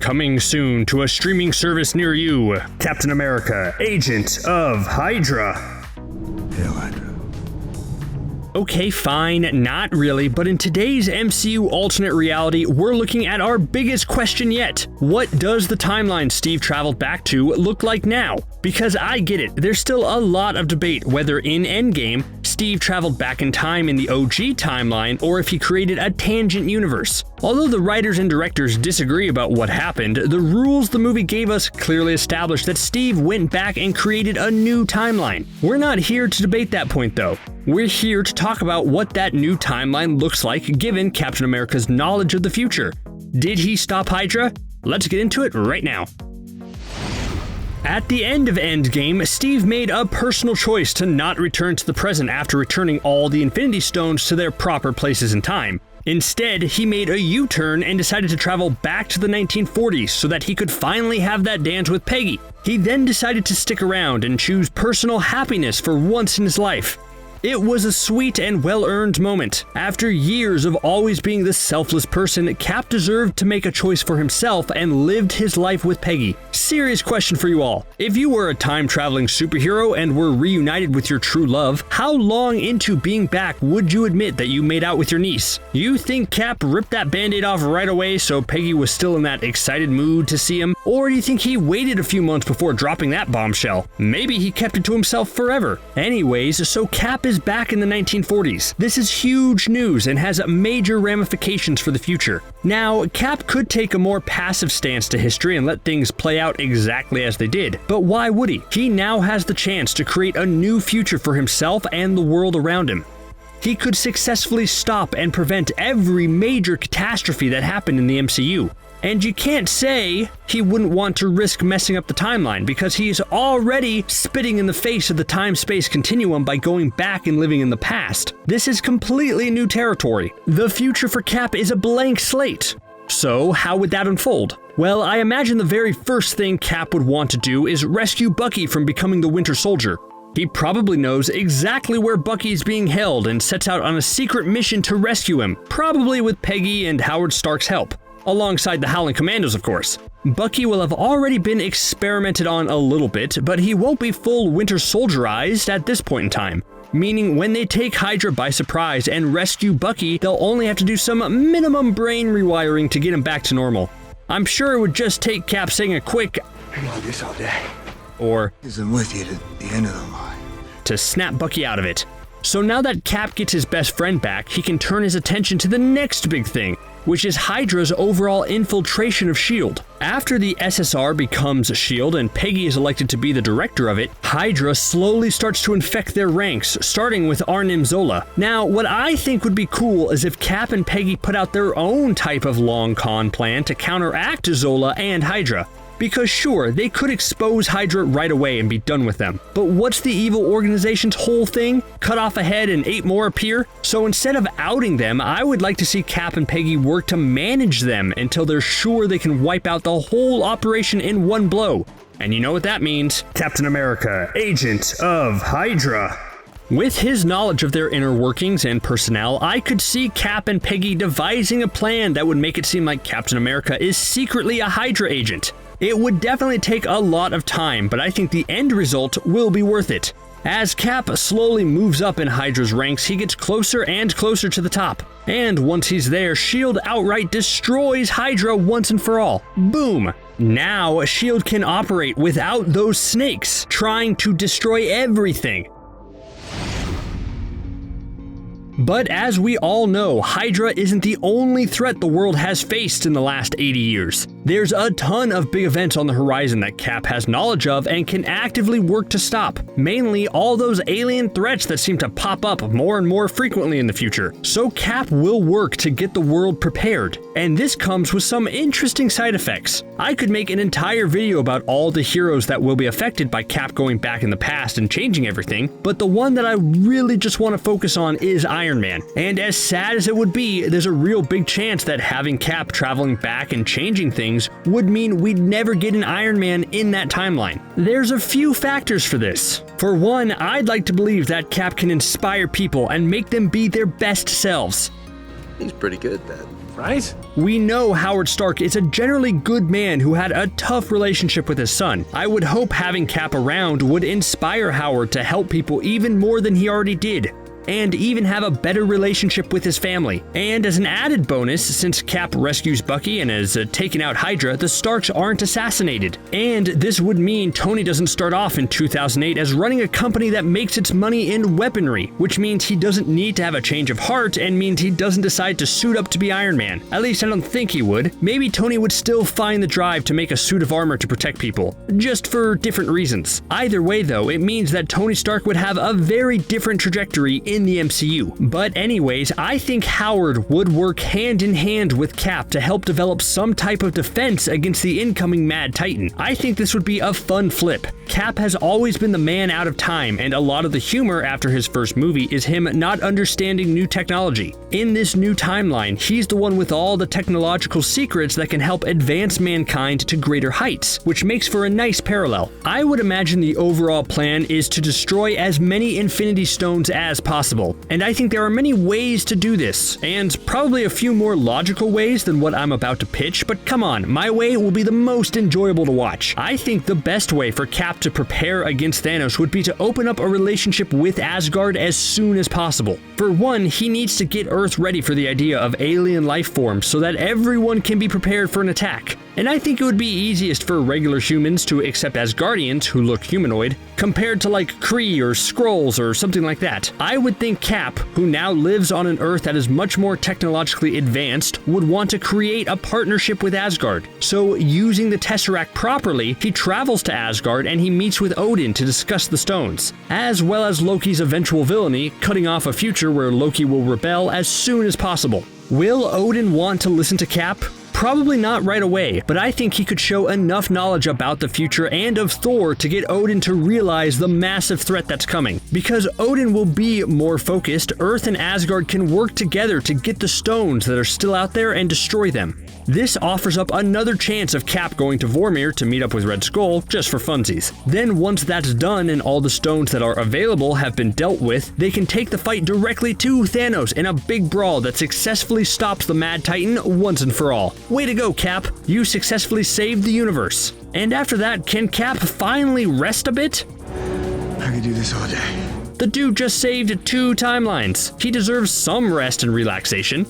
Coming soon to a streaming service near you, Captain America, Agent of Hydra. Hail Hydra. Okay, fine, not really, but in today's MCU alternate reality, we're looking at our biggest question yet. What does the timeline Steve traveled back to look like now? Because I get it, there's still a lot of debate whether in Endgame, Steve traveled back in time in the OG timeline or if he created a tangent universe. Although the writers and directors disagree about what happened, the rules the movie gave us clearly established that Steve went back and created a new timeline. We're not here to debate that point though. We're here to talk about what that new timeline looks like given Captain America's knowledge of the future. Did he stop Hydra? Let's get into it right now. At the end of Endgame, Steve made a personal choice to not return to the present after returning all the Infinity Stones to their proper places in time. Instead, he made a U-turn and decided to travel back to the 1940s so that he could finally have that dance with Peggy. He then decided to stick around and choose personal happiness for once in his life. It was a sweet and well-earned moment. After years of always being the selfless person, Cap deserved to make a choice for himself and lived his life with Peggy. Serious question for you all. If you were a time-traveling superhero and were reunited with your true love, how long into being back would you admit that you made out with your niece? You think Cap ripped that band-aid off right away so Peggy was still in that excited mood to see him? Or do you think he waited a few months before dropping that bombshell? Maybe he kept it to himself forever. Anyways, so Cap is back in the 1940s. This is huge news and has major ramifications for the future. Now, Cap could take a more passive stance to history and let things play out exactly as they did, but why would he? He now has the chance to create a new future for himself and the world around him. He could successfully stop and prevent every major catastrophe that happened in the MCU. And you can't say he wouldn't want to risk messing up the timeline because he's already spitting in the face of the time-space continuum by going back and living in the past. This is completely new territory. The future for Cap is a blank slate. So how would that unfold? Well, I imagine the very first thing Cap would want to do is rescue Bucky from becoming the Winter Soldier. He probably knows exactly where Bucky is being held and sets out on a secret mission to rescue him, probably with Peggy and Howard Stark's help. Alongside the Howling Commandos, of course. Bucky will have already been experimented on a little bit, but he won't be full Winter Soldierized at this point in time. Meaning when they take Hydra by surprise and rescue Bucky, they'll only have to do some minimum brain rewiring to get him back to normal. I'm sure it would just take Cap saying a quick, I can do this all day. Or, Because I'm with you to the end of the line. to snap Bucky out of it. So now that Cap gets his best friend back, he can turn his attention to the next big thing, which is Hydra's overall infiltration of S.H.I.E.L.D. After the SSR becomes S.H.I.E.L.D. and Peggy is elected to be the director of it, Hydra slowly starts to infect their ranks, starting with Arnim Zola. Now, what I think would be cool is if Cap and Peggy put out their own type of long con plan to counteract Zola and Hydra. Because sure, they could expose Hydra right away and be done with them. But what's the evil organization's whole thing? Cut off a head and 8 more appear? So instead of outing them, I would like to see Cap and Peggy work to manage them until they're sure they can wipe out the whole operation in one blow. And you know what that means? Captain America, Agent of Hydra. With his knowledge of their inner workings and personnel, I could see Cap and Peggy devising a plan that would make it seem like Captain America is secretly a Hydra agent. It would definitely take a lot of time, but I think the end result will be worth it. As Cap slowly moves up in Hydra's ranks, he gets closer and closer to the top. And once he's there, S.H.I.E.L.D. outright destroys Hydra once and for all. Boom! Now, S.H.I.E.L.D. can operate without those snakes, trying to destroy everything. But as we all know, Hydra isn't the only threat the world has faced in the last 80 years. There's a ton of big events on the horizon that Cap has knowledge of and can actively work to stop. Mainly all those alien threats that seem to pop up more and more frequently in the future. So Cap will work to get the world prepared. And this comes with some interesting side effects. I could make an entire video about all the heroes that will be affected by Cap going back in the past and changing everything, but the one that I really just want to focus on is Iron Man. And as sad as it would be, there's a real big chance that having Cap traveling back and changing things would mean we'd never get an Iron Man in that timeline. There's a few factors for this. For one, I'd like to believe that Cap can inspire people and make them be their best selves. He's pretty good at that. right? We know Howard Stark is a generally good man who had a tough relationship with his son. I would hope having Cap around would inspire Howard to help people even more than he already did, and even have a better relationship with his family. And as an added bonus, since Cap rescues Bucky and has taken out Hydra, the Starks aren't assassinated. And this would mean Tony doesn't start off in 2008 as running a company that makes its money in weaponry, which means he doesn't need to have a change of heart and means he doesn't decide to suit up to be Iron Man. At least I don't think he would. Maybe Tony would still find the drive to make a suit of armor to protect people, just for different reasons. Either way though, it means that Tony Stark would have a very different trajectory in the MCU. But anyways, I think Howard would work hand in hand with Cap to help develop some type of defense against the incoming Mad Titan. I think this would be a fun flip. Cap has always been the man out of time, and a lot of the humor after his first movie is him not understanding new technology. In this new timeline, he's the one with all the technological secrets that can help advance mankind to greater heights, which makes for a nice parallel. I would imagine the overall plan is to destroy as many Infinity Stones as possible, and I think there are many ways to do this, and probably a few more logical ways than what I'm about to pitch, but come on, my way will be the most enjoyable to watch. I think the best way for Cap to prepare against Thanos would be to open up a relationship with Asgard as soon as possible. For one, he needs to get Earth ready for the idea of alien life forms so that everyone can be prepared for an attack. And I think it would be easiest for regular humans to accept Asgardians who look humanoid, compared to like Kree or Skrulls or something like that. I would think Cap, who now lives on an Earth that is much more technologically advanced, would want to create a partnership with Asgard. So using the Tesseract properly, he travels to Asgard and he meets with Odin to discuss the stones, as well as Loki's eventual villainy, cutting off a future where Loki will rebel as soon as possible. Will Odin want to listen to Cap? Probably not right away, but I think he could show enough knowledge about the future and of Thor to get Odin to realize the massive threat that's coming. Because Odin will be more focused, Earth and Asgard can work together to get the stones that are still out there and destroy them. This offers up another chance of Cap going to Vormir to meet up with Red Skull, just for funsies. Then once that's done and all the stones that are available have been dealt with, they can take the fight directly to Thanos in a big brawl that successfully stops the Mad Titan once and for all. Way to go, Cap! You successfully saved the universe. And after that, can Cap finally rest a bit? I could do this all day. The dude just saved 2 timelines. He deserves some rest and relaxation.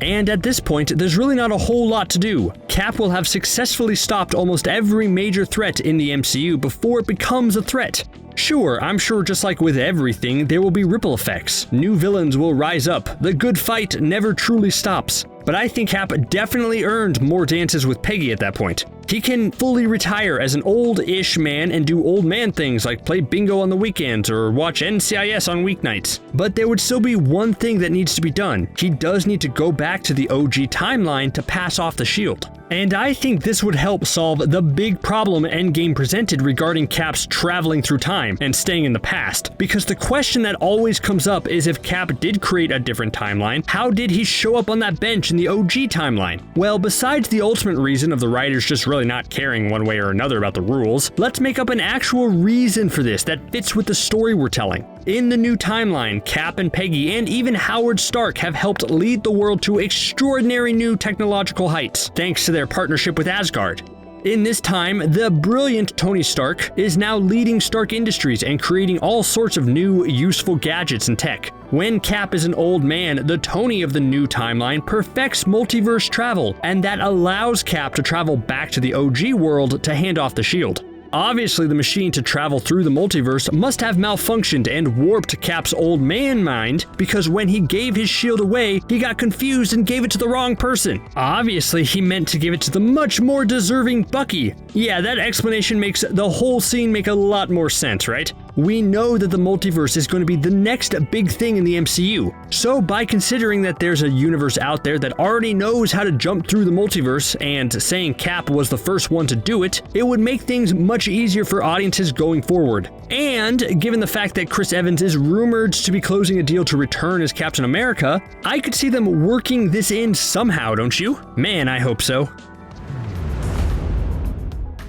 And at this point, there's really not a whole lot to do. Cap will have successfully stopped almost every major threat in the MCU before it becomes a threat. Sure, I'm sure just like with everything, there will be ripple effects. New villains will rise up. The good fight never truly stops. But I think Cap definitely earned more dances with Peggy at that point. He can fully retire as an old-ish man and do old man things like play bingo on the weekends or watch NCIS on weeknights. But there would still be one thing that needs to be done. He does need to go back to the OG timeline to pass off the shield. And I think this would help solve the big problem Endgame presented regarding Cap's traveling through time and staying in the past. Because the question that always comes up is if Cap did create a different timeline, how did he show up on that bench in the OG timeline? Well, besides the ultimate reason of the writers just really not caring one way or another about the rules, let's make up an actual reason for this that fits with the story we're telling. In the new timeline, Cap and Peggy and even Howard Stark have helped lead the world to extraordinary new technological heights, thanks to their partnership with Asgard. In this time, the brilliant Tony Stark is now leading Stark Industries and creating all sorts of new, useful gadgets and tech. When Cap is an old man, the Tony of the new timeline perfects multiverse travel, and that allows Cap to travel back to the OG world to hand off the shield. Obviously, the machine to travel through the multiverse must have malfunctioned and warped Cap's old man mind, because when he gave his shield away, he got confused and gave it to the wrong person. Obviously, he meant to give it to the much more deserving Bucky. Yeah, that explanation makes the whole scene make a lot more sense, right? We know that the multiverse is going to be the next big thing in the MCU. So by considering that there's a universe out there that already knows how to jump through the multiverse and saying Cap was the first one to do it, it would make things much easier for audiences going forward. And given the fact that Chris Evans is rumored to be closing a deal to return as Captain America, I could see them working this in somehow, don't you? Man, I hope so.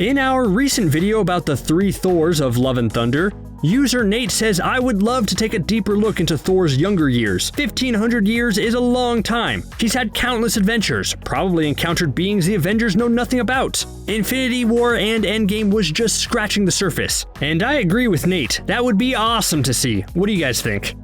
In our recent video about the 3 Thors of Love and Thunder, User Nate says, I would love to take a deeper look into Thor's younger years. 1500 years is a long time. He's had countless adventures, probably encountered beings the Avengers know nothing about. Infinity War and Endgame was just scratching the surface. And I agree with Nate, that would be awesome to see. What do you guys think?